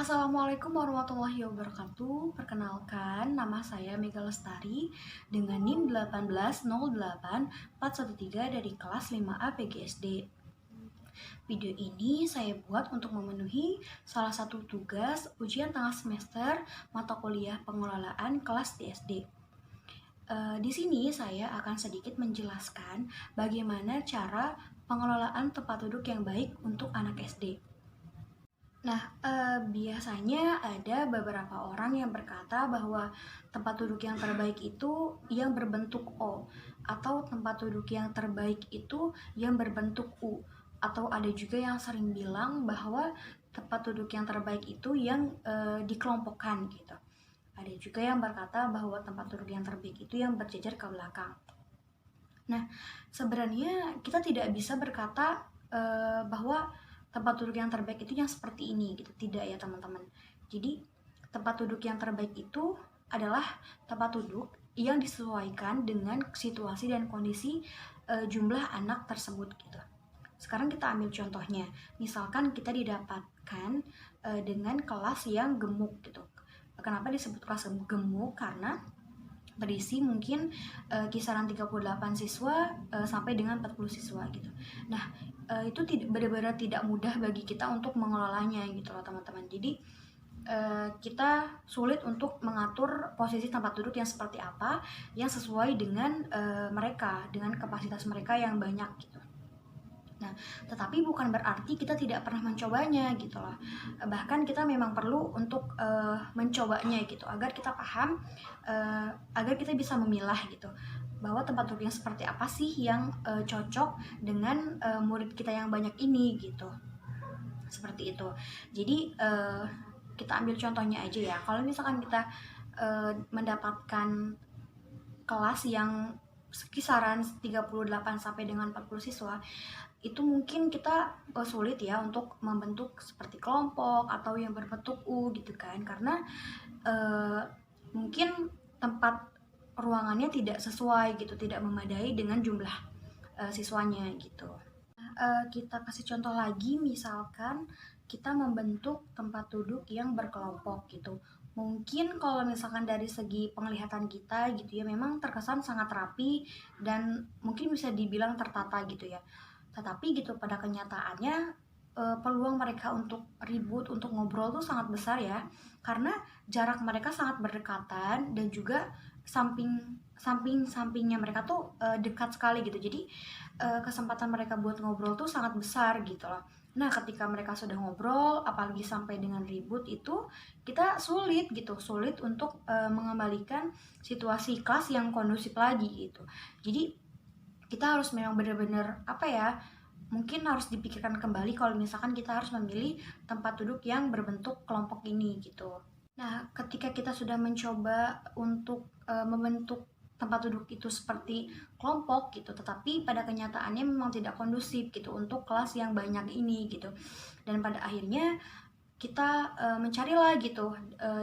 Assalamualaikum warahmatullahi wabarakatuh. Perkenalkan, nama saya Mega Lestari dengan NIM 1808413 dari kelas 5A PGSD. Video ini saya buat untuk memenuhi salah satu tugas ujian tengah semester mata kuliah pengelolaan kelas di SD. Di sini saya akan sedikit menjelaskan bagaimana cara pengelolaan tempat duduk yang baik untuk anak SD. Nah, biasanya ada beberapa orang yang berkata bahwa tempat duduk yang terbaik itu yang berbentuk O, atau tempat duduk yang terbaik itu yang berbentuk U, atau ada juga yang sering bilang bahwa tempat duduk yang terbaik itu yang dikelompokkan gitu. Ada juga yang berkata bahwa tempat duduk yang terbaik itu yang berjejer ke belakang. Nah, sebenarnya kita tidak bisa berkata bahwa tempat duduk yang terbaik itu yang seperti ini gitu, tidak ya teman-teman. Jadi tempat duduk yang terbaik itu adalah tempat duduk yang disesuaikan dengan situasi dan kondisi jumlah anak tersebut gitu. Sekarang kita ambil contohnya, misalkan kita didapatkan dengan kelas yang gemuk gitu. Kenapa disebut kelas gemuk? Karena berisi mungkin kisaran 38 siswa sampai dengan 40 siswa gitu. Nah, itu benar-benar tidak mudah bagi kita untuk mengelolanya gitu loh teman-teman. Jadi kita sulit untuk mengatur posisi tempat duduk yang seperti apa yang sesuai dengan mereka, dengan kapasitas mereka yang banyak gitu. Nah, tetapi bukan berarti kita tidak pernah mencobanya gitu loh. Bahkan kita memang perlu untuk mencobanya gitu agar kita paham, agar kita bisa memilah gitu bahwa tempat duduk yang seperti apa sih yang cocok dengan murid kita yang banyak ini gitu. Seperti itu. Jadi kita ambil contohnya aja ya. Kalau misalkan kita mendapatkan kelas yang kisaran 38 sampai dengan 40 siswa, itu mungkin kita sulit ya untuk membentuk seperti kelompok atau yang berbentuk U gitu kan, karena mungkin tempat ruangannya tidak sesuai gitu, tidak memadai dengan jumlah siswanya gitu. Kita kasih contoh lagi, misalkan kita membentuk tempat duduk yang berkelompok gitu. Mungkin kalau misalkan dari segi penglihatan kita gitu ya, memang terkesan sangat rapi dan mungkin bisa dibilang tertata gitu ya. Tetapi gitu pada kenyataannya peluang mereka untuk ribut, untuk ngobrol tuh sangat besar ya. Karena jarak mereka sangat berdekatan dan juga sampingnya mereka tuh dekat sekali gitu. Jadi kesempatan mereka buat ngobrol tuh sangat besar gitu loh. Nah, ketika mereka sudah ngobrol, apalagi sampai dengan ribut itu, kita sulit gitu, sulit untuk mengembalikan situasi kelas yang kondusif lagi gitu. Jadi kita harus memang benar-benar apa ya, mungkin harus dipikirkan kembali kalau misalkan kita harus memilih tempat duduk yang berbentuk kelompok ini gitu. Nah, ketika kita sudah mencoba untuk membentuk tempat duduk itu seperti kelompok gitu, tetapi pada kenyataannya memang tidak kondusif gitu untuk kelas yang banyak ini gitu. Dan pada akhirnya kita mencarilah gitu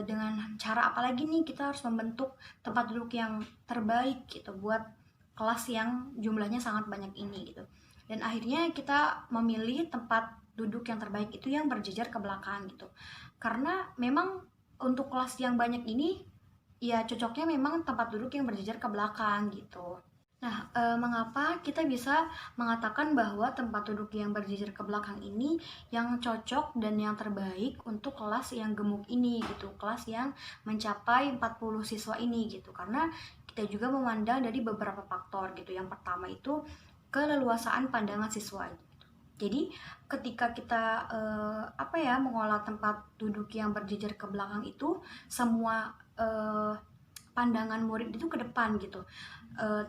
dengan cara apa lagi nih kita harus membentuk tempat duduk yang terbaik gitu buat kelas yang jumlahnya sangat banyak ini gitu. Dan akhirnya kita memilih tempat duduk yang terbaik itu yang berjejer ke belakang gitu. Karena memang untuk kelas yang banyak ini ya cocoknya memang tempat duduk yang berjejer ke belakang gitu. Nah, mengapa kita bisa mengatakan bahwa tempat duduk yang berjejer ke belakang ini yang cocok dan yang terbaik untuk kelas yang gemuk ini gitu, kelas yang mencapai 40 siswa ini gitu. Karena kita juga memandang dari beberapa faktor gitu. Yang pertama itu keleluasaan pandangan siswa. Jadi ketika kita mengolah tempat duduk yang berjejer ke belakang itu, semua pandangan murid itu ke depan gitu,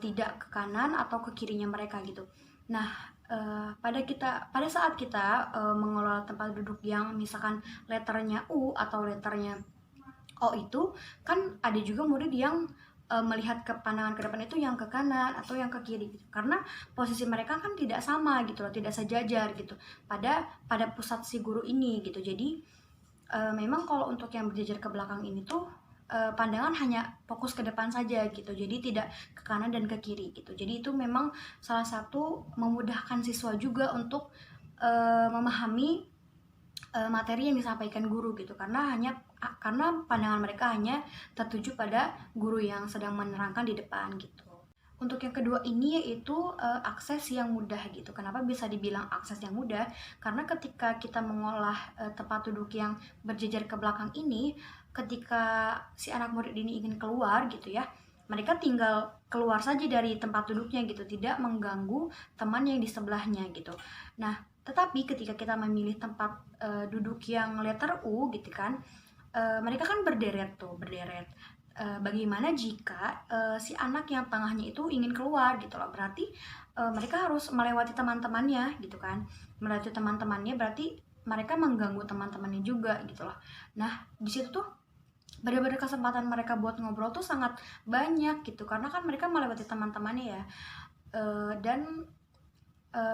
tidak ke kanan atau ke kirinya mereka gitu. Nah, pada saat kita mengelola tempat duduk yang misalkan letternya U atau letternya O itu, kan ada juga murid yang melihat ke pandangan ke depan itu yang ke kanan atau yang ke kiri gitu. Karena posisi mereka kan tidak sama gitu loh, tidak sejajar gitu pada pusat si guru ini gitu. Jadi memang kalau untuk yang berjejer ke belakang ini tuh pandangan hanya fokus ke depan saja gitu, jadi tidak ke kanan dan ke kiri gitu. Jadi itu memang salah satu memudahkan siswa juga untuk memahami materi yang disampaikan guru gitu, karena pandangan mereka hanya tertuju pada guru yang sedang menerangkan di depan gitu. Untuk yang kedua ini yaitu akses yang mudah gitu. Kenapa bisa dibilang akses yang mudah? Karena ketika kita mengolah tempat duduk yang berjejer ke belakang ini, ketika si anak murid ini ingin keluar gitu ya, mereka tinggal keluar saja dari tempat duduknya gitu, tidak mengganggu teman yang di sebelahnya gitu. Nah, tetapi ketika kita memilih tempat duduk yang letter U gitu kan, mereka kan berderet. Bagaimana jika si anak yang tengahnya itu ingin keluar gitu loh, berarti mereka harus melewati teman-temannya gitu kan. Melewati teman-temannya berarti mereka mengganggu teman-temannya juga gitu loh. Nah, di situ tuh benar-benar kesempatan mereka buat ngobrol tuh sangat banyak gitu, karena kan mereka melewati teman-temannya ya. Dan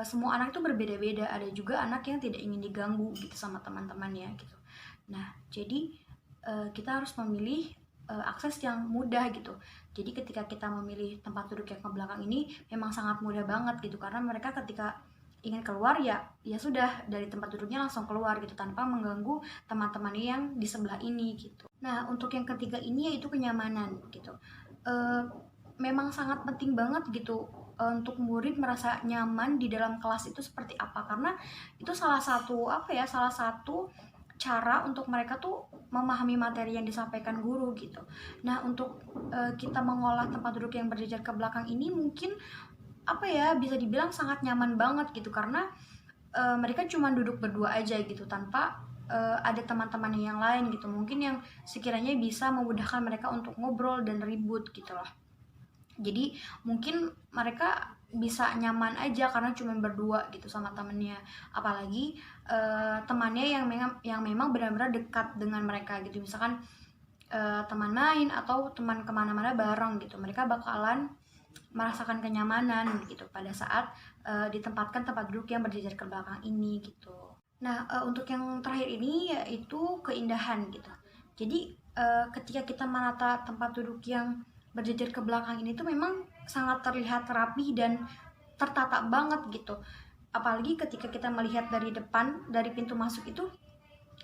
semua anak itu berbeda-beda, ada juga anak yang tidak ingin diganggu gitu sama teman-temannya gitu. Nah, jadi kita harus memilih akses yang mudah gitu. Jadi ketika kita memilih tempat duduk yang ke belakang ini memang sangat mudah banget gitu, karena mereka ketika ingin keluar ya sudah dari tempat duduknya langsung keluar gitu, tanpa mengganggu teman-temannya yang di sebelah ini gitu. Nah, untuk yang ketiga ini yaitu kenyamanan gitu. Memang sangat penting banget gitu untuk murid merasa nyaman di dalam kelas itu seperti apa, karena itu salah satu cara untuk mereka tuh memahami materi yang disampaikan guru gitu. Nah, untuk kita mengolah tempat duduk yang berjejer ke belakang ini mungkin bisa dibilang sangat nyaman banget gitu, karena mereka cuma duduk berdua aja gitu, tanpa ada teman-teman yang lain gitu, mungkin yang sekiranya bisa memudahkan mereka untuk ngobrol dan ribut gitu loh. Jadi mungkin mereka bisa nyaman aja karena cuma berdua gitu sama temennya, apalagi temannya yang memang benar-benar dekat dengan mereka gitu, misalkan teman main atau teman kemana-mana bareng gitu, mereka bakalan merasakan kenyamanan gitu pada saat ditempatkan tempat duduk yang berjejer ke belakang ini gitu. Nah, untuk yang terakhir ini yaitu keindahan gitu. Jadi ketika kita menata tempat duduk yang berjejer ke belakang ini tuh memang sangat terlihat rapi dan tertata banget gitu. Apalagi ketika kita melihat dari depan, dari pintu masuk itu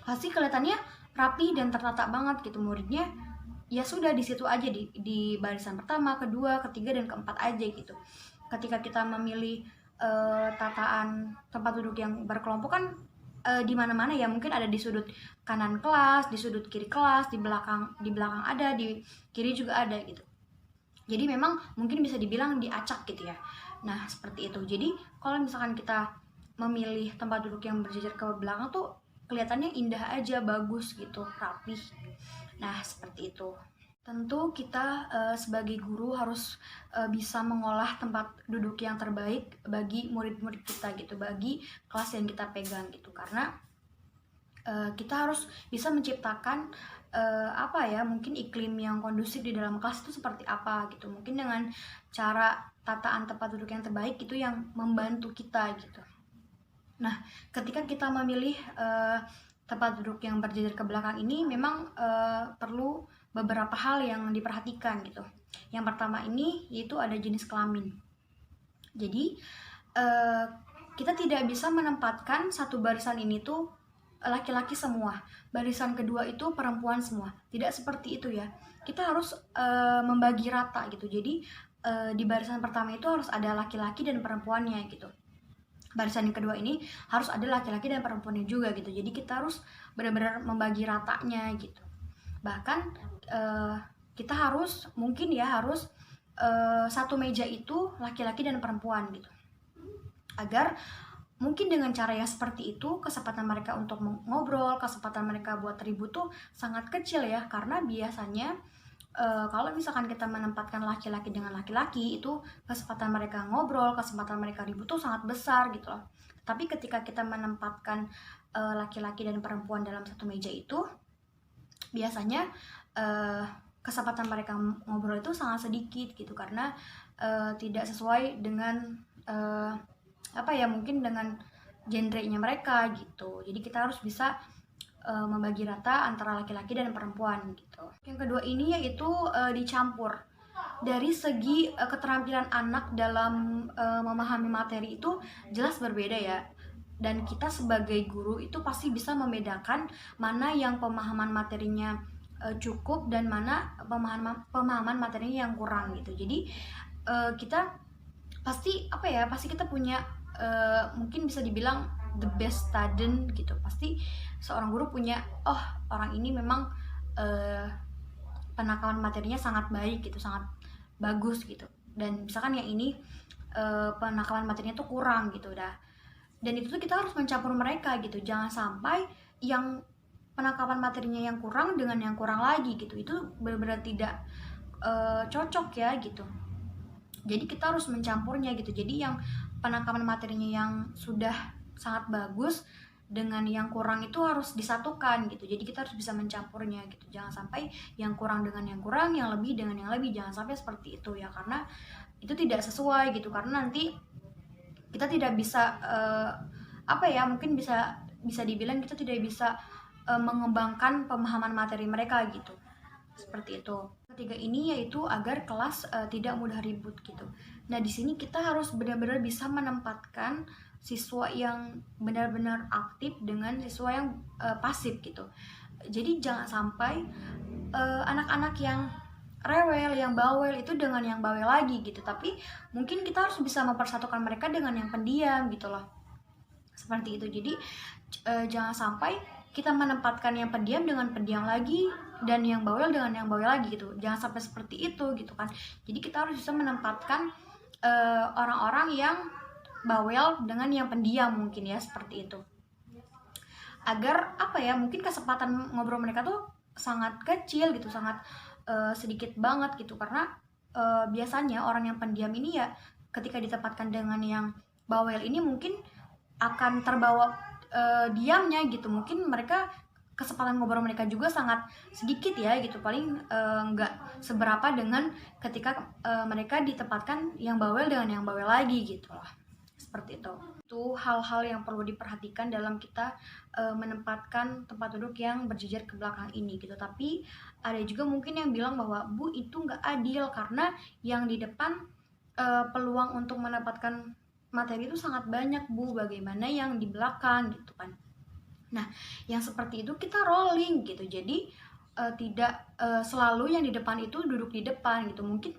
pasti kelihatannya rapi dan tertata banget gitu. Muridnya ya sudah di situ aja, di barisan pertama, kedua, ketiga, dan keempat aja gitu. Ketika kita memilih tataan tempat duduk yang berkelompok kan di mana-mana ya, mungkin ada di sudut kanan kelas, di sudut kiri kelas, di belakang ada, di kiri juga ada gitu. Jadi memang mungkin bisa dibilang diacak gitu ya. Nah, seperti itu. Jadi kalau misalkan kita memilih tempat duduk yang berjejer ke belakang tuh kelihatannya indah aja, bagus gitu, rapih. Nah, seperti itu. Tentu kita sebagai guru harus bisa mengolah tempat duduk yang terbaik bagi murid-murid kita gitu, bagi kelas yang kita pegang gitu. Karena kita harus bisa menciptakan mungkin iklim yang kondusif di dalam kelas itu seperti apa gitu. Mungkin dengan cara tataan tempat duduk yang terbaik itu yang membantu kita gitu. Nah, ketika kita memilih tempat duduk yang berjejer ke belakang ini memang perlu beberapa hal yang diperhatikan gitu. Yang pertama ini yaitu ada jenis kelamin. Jadi kita tidak bisa menempatkan satu barisan ini tuh laki-laki semua, barisan kedua itu perempuan semua. Tidak seperti itu ya. Kita harus membagi rata gitu. Jadi di barisan pertama itu harus ada laki-laki dan perempuannya gitu. Barisan yang kedua ini harus ada laki-laki dan perempuannya juga gitu. Jadi kita harus benar-benar membagi ratanya gitu. Bahkan kita harus satu meja itu laki-laki dan perempuan gitu, agar mungkin dengan cara yang seperti itu kesempatan mereka untuk ngobrol, kesempatan mereka buat ribut tuh sangat kecil ya. Karena biasanya kalau misalkan kita menempatkan laki-laki dengan laki-laki, itu kesempatan mereka ngobrol, kesempatan mereka ribut tuh sangat besar gitu loh. Tapi ketika kita menempatkan laki-laki dan perempuan dalam satu meja itu, biasanya kesempatan mereka ngobrol itu sangat sedikit gitu, karena tidak sesuai dengan mungkin dengan genrenya mereka gitu. Jadi kita harus bisa membagi rata antara laki-laki dan perempuan gitu. Yang kedua ini yaitu dicampur. Dari segi keterampilan anak dalam memahami materi itu jelas berbeda ya. dan kita sebagai guru itu pasti bisa membedakan mana yang pemahaman materinya cukup dan mana pemahaman materinya yang kurang gitu. Jadi kita pasti pasti kita punya mungkin bisa dibilang the best student gitu. Pasti seorang guru punya, oh orang ini memang penakaman materinya sangat baik gitu, sangat bagus gitu, dan misalkan yang ini penakaman materinya tuh kurang gitu dah. Dan itu tuh kita harus mencampur mereka gitu, jangan sampai yang penangkapan materinya yang kurang dengan yang kurang lagi gitu, itu benar-benar tidak cocok ya gitu. Jadi kita harus mencampurnya gitu, jadi yang penangkapan materinya yang sudah sangat bagus dengan yang kurang itu harus disatukan gitu. Jadi kita harus bisa mencampurnya gitu, jangan sampai yang kurang dengan yang kurang, yang lebih dengan yang lebih, jangan sampai seperti itu ya, karena itu tidak sesuai gitu. Karena nanti kita tidak bisa mungkin bisa dibilang kita tidak bisa mengembangkan pemahaman materi mereka gitu, seperti itu. Ketiga ini yaitu agar kelas tidak mudah ribut gitu. Nah di sini kita harus benar-benar bisa menempatkan siswa yang benar-benar aktif dengan siswa yang pasif gitu. Jadi jangan sampai anak-anak yang rewel, yang bawel itu dengan yang bawel lagi gitu, tapi mungkin kita harus bisa mempersatukan mereka dengan yang pendiam gitu loh, seperti itu. Jadi jangan sampai kita menempatkan yang pendiam dengan pendiam lagi dan yang bawel dengan yang bawel lagi gitu, jangan sampai seperti itu gitu kan. Jadi kita harus bisa menempatkan orang-orang yang bawel dengan yang pendiam mungkin ya, seperti itu, agar mungkin kesempatan ngobrol mereka tuh sangat kecil gitu, sangat sedikit banget gitu. Karena biasanya orang yang pendiam ini ya ketika ditempatkan dengan yang bawel ini mungkin akan terbawa diamnya gitu. Mungkin mereka kesempatan ngobrol mereka juga sangat sedikit ya gitu, paling nggak seberapa dengan ketika mereka ditempatkan yang bawel dengan yang bawel lagi gitu lah, seperti itu. Itu hal-hal yang perlu diperhatikan dalam kita menempatkan tempat duduk yang berjejer ke belakang ini gitu. Tapi ada juga mungkin yang bilang bahwa Bu itu nggak adil karena yang di depan peluang untuk mendapatkan materi itu sangat banyak Bu, bagaimana yang di belakang gitu kan. Nah yang seperti itu kita rolling gitu, jadi tidak selalu yang di depan itu duduk di depan gitu. Mungkin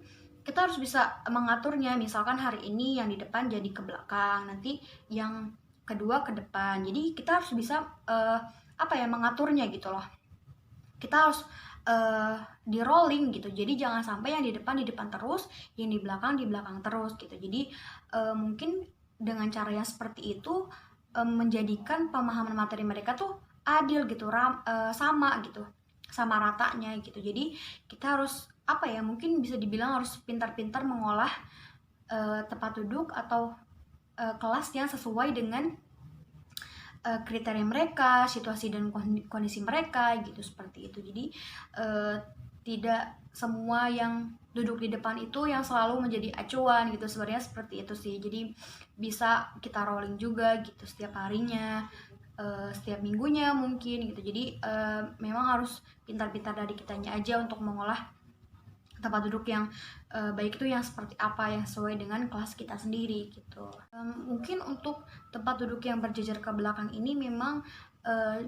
kita harus bisa mengaturnya, misalkan hari ini yang di depan jadi ke belakang, nanti yang kedua ke depan. Jadi kita harus bisa mengaturnya gitu loh. Kita harus di rolling gitu, jadi jangan sampai yang di depan terus, yang di belakang terus gitu. Jadi mungkin dengan cara yang seperti itu menjadikan pemahaman materi mereka tuh adil gitu, sama gitu, sama ratanya gitu. Jadi kita harus mungkin bisa dibilang harus pintar-pintar mengolah tempat duduk atau kelas yang sesuai dengan kriteria mereka, situasi dan kondisi mereka gitu, seperti itu. Jadi tidak semua yang duduk di depan itu yang selalu menjadi acuan gitu, sebenarnya seperti itu sih. Jadi bisa kita rolling juga gitu setiap harinya, setiap minggunya mungkin gitu. Jadi memang harus pintar-pintar dari kitanya aja untuk mengolah tempat duduk yang baik itu yang seperti apa, yang sesuai dengan kelas kita sendiri gitu. Mungkin untuk tempat duduk yang berjejer ke belakang ini memang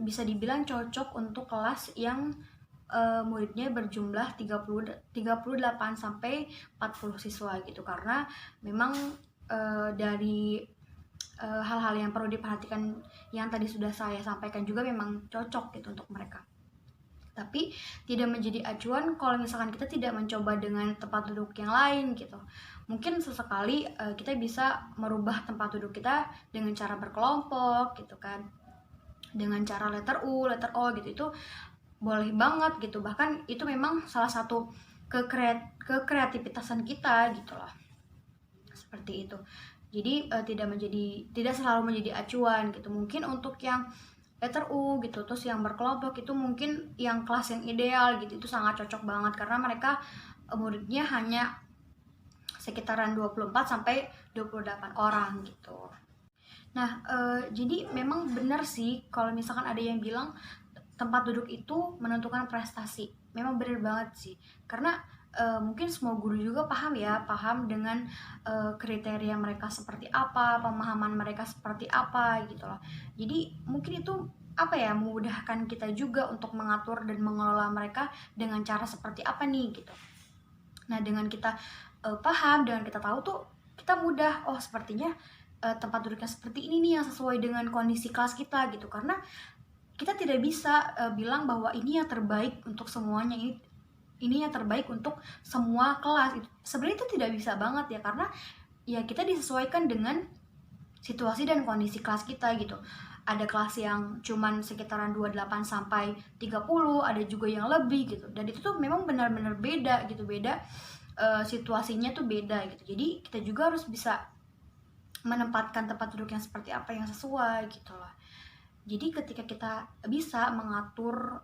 bisa dibilang cocok untuk kelas yang muridnya berjumlah 38 sampai 40 siswa gitu, karena memang dari hal-hal yang perlu diperhatikan yang tadi sudah saya sampaikan juga memang cocok gitu untuk mereka. Tapi tidak menjadi acuan kalau misalkan kita tidak mencoba dengan tempat duduk yang lain gitu. Mungkin sesekali kita bisa merubah tempat duduk kita dengan cara berkelompok gitu kan, dengan cara letter U, letter O gitu, itu boleh banget gitu. Bahkan itu memang salah satu kekreativitasan kita gitu loh, seperti itu. Jadi tidak selalu menjadi acuan gitu. Mungkin untuk yang letter U gitu, terus yang berkelompok itu mungkin yang kelas yang ideal gitu, itu sangat cocok banget karena mereka muridnya hanya sekitaran 24 sampai 28 orang gitu. Nah jadi memang benar sih kalau misalkan ada yang bilang tempat duduk itu menentukan prestasi. Memang benar banget sih, karena mungkin semua guru juga paham ya, paham dengan kriteria mereka seperti apa, pemahaman mereka seperti apa gitu loh. Jadi mungkin itu apa ya, memudahkan kita juga untuk mengatur dan mengelola mereka dengan cara seperti apa nih gitu. Nah, dengan kita paham, dengan kita tahu tuh kita mudah, oh sepertinya tempat duduknya seperti ini nih yang sesuai dengan kondisi kelas kita gitu. Karena kita tidak bisa bilang bahwa ini yang terbaik untuk semuanya, ini yang terbaik untuk semua kelas. Sebenarnya itu tidak bisa banget ya, karena ya kita disesuaikan dengan situasi dan kondisi kelas kita gitu. Ada kelas yang cuman sekitaran 28 sampai 30, ada juga yang lebih gitu. Dan itu tuh memang benar-benar beda gitu, beda situasinya tuh beda gitu. Jadi kita juga harus bisa menempatkan tempat duduk yang seperti apa yang sesuai gitu loh. Jadi ketika kita bisa mengatur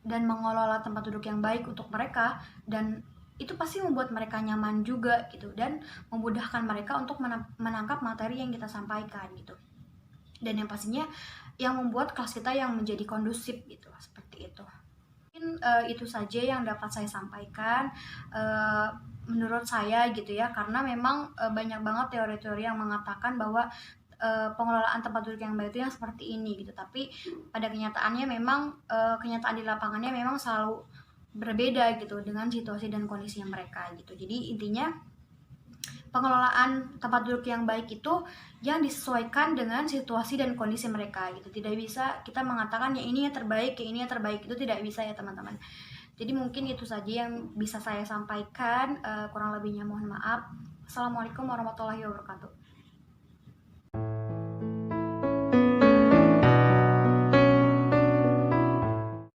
dan mengelola tempat duduk yang baik untuk mereka, dan itu pasti membuat mereka nyaman juga gitu, dan memudahkan mereka untuk menangkap materi yang kita sampaikan gitu. Dan yang pastinya yang membuat kelas kita yang menjadi kondusif gitu, seperti itu. Mungkin itu saja yang dapat saya sampaikan menurut saya gitu ya, karena memang banyak banget teori-teori yang mengatakan bahwa pengelolaan tempat duduk yang baik itu yang seperti ini gitu, tapi pada kenyataannya memang kenyataan di lapangannya memang selalu berbeda gitu dengan situasi dan kondisinya mereka gitu. Jadi intinya pengelolaan tempat duduk yang baik itu yang disesuaikan dengan situasi dan kondisi mereka gitu. Tidak bisa kita mengatakan ya ini yang terbaik, ya ini yang terbaik, itu tidak bisa ya teman-teman. Jadi mungkin itu saja yang bisa saya sampaikan, kurang lebihnya mohon maaf. Assalamualaikum warahmatullahi wabarakatuh.